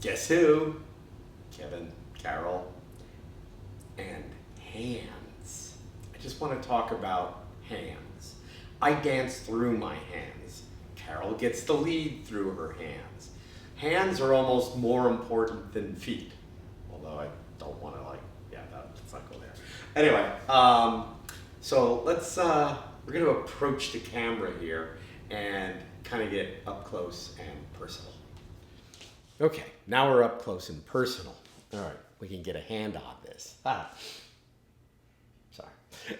Guess who? Kevin, Carol, and hands. I just want to talk about hands. I dance through my hands. Carol gets the lead through her hands. Hands are almost more important than feet. Although I don't want to let's not go there. Anyway, so we're going to approach the camera here and kind of get up close and personal. Okay, now we're up close and personal. All right, we can get a hand on this. Sorry.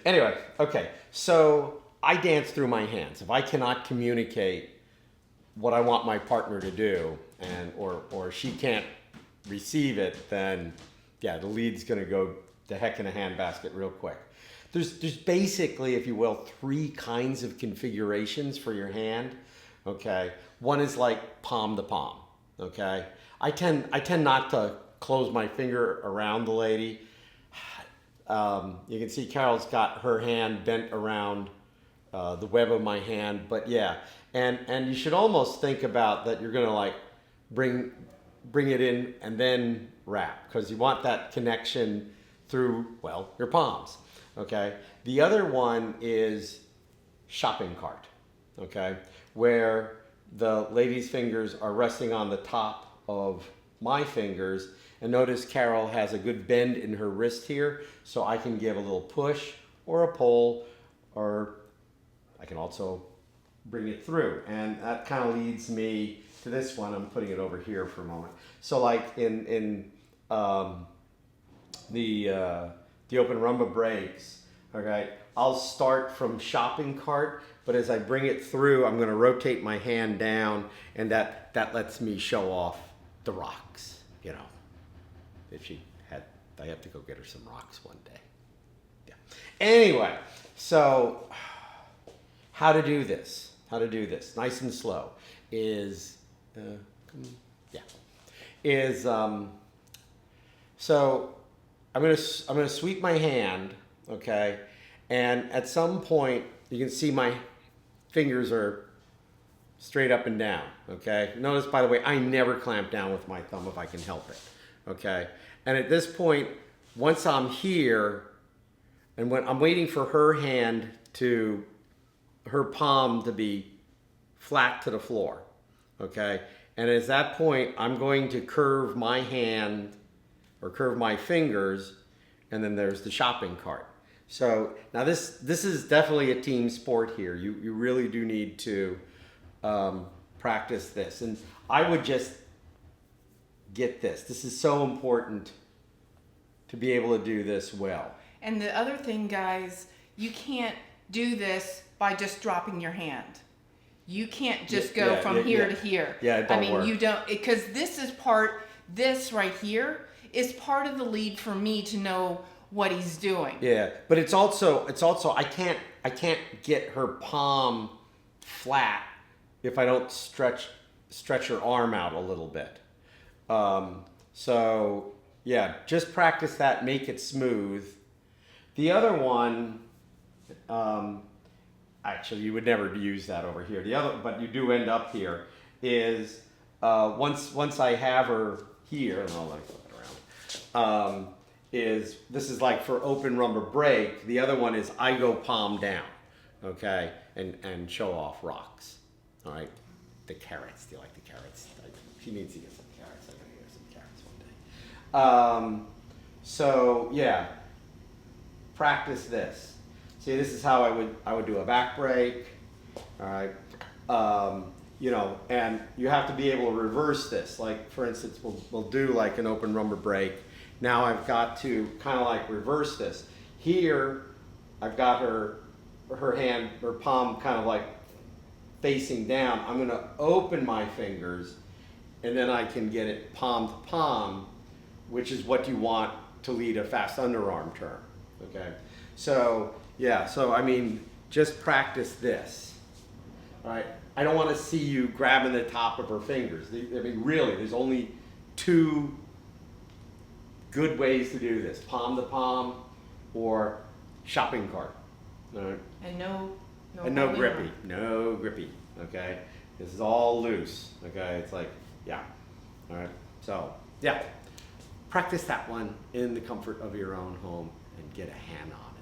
Anyway, okay, so I dance through my hands. If I cannot communicate what I want my partner to do, or she can't receive it, then yeah, the lead's going to go the heck in a handbasket real quick. There's basically, if you will, 3 kinds of configurations for your hand. Okay, one is like palm to palm. Okay, I tend not to close my finger around the lady. You can see Carol's got her hand bent around the web of my hand, but yeah, and you should almost think about that. You're gonna like bring it in and then wrap, because you want that connection through, well, your palms. Okay, the other one is shopping cart. Okay, where the lady's fingers are resting on the top of my fingers, and notice Carol has a good bend in her wrist here, so I can give a little push or a pull, or I can also bring it through. And that kind of leads me to this one. I'm putting it over here for a moment. So like in the open rumba breaks, okay, I'll start from shopping cart, but as I bring it through, I'm going to rotate my hand down, and that lets me show off the rocks. You know, I have to go get her some rocks one day. Yeah. Anyway, so how to do this? Nice and slow so I'm gonna sweep my hand, okay, and at some point you can see my fingers are straight up and down, okay? Notice, by the way, I never clamp down with my thumb if I can help it, okay? And at this point, once I'm here, and when I'm waiting for her palm to be flat to the floor, okay? And at that point, I'm going to curve my hand or curve my fingers, and then there's the shopping cart. So now this is definitely a team sport here. You really do need to practice this. And I would just get this. This is so important to be able to do this well. And the other thing, guys, you can't do this by just dropping your hand. You can't just go from here to here. Yeah, it don't work. You don't, because this right here is part of the lead for me to know what he's doing. Yeah, but it's also I can't get her palm flat if I don't stretch her arm out a little bit. So yeah, just practice that, make it smooth. The other one, actually you would never use that over here. The other, but you do end up here, is once I have her here, and I'll let it flip it around, this is like for open rumba break. The other one is I go palm down, okay, and show off rocks. All right, the carrots. Do you like the carrots? She needs to get some carrots. I'm gonna get some carrots one day. So yeah, practice this. See, this is how I would do a back break. All right, you know, and you have to be able to reverse this. Like for instance, we'll do like an open rumba break. Now I've got to kind of like reverse this. Here, I've got her hand, her palm kind of like facing down. I'm going to open my fingers, and then I can get it palm to palm, which is what you want to lead a fast underarm turn. Okay, so yeah, so I mean, just practice this. All right, I don't want to see you grabbing the top of her fingers. I mean, really, there's only 2 good ways to do this: palm to palm or shopping cart. All right. And no grippy. No grippy. Okay. This is all loose. Okay. It's like, yeah. All right. So, yeah, practice that one in the comfort of your own home and get a hand on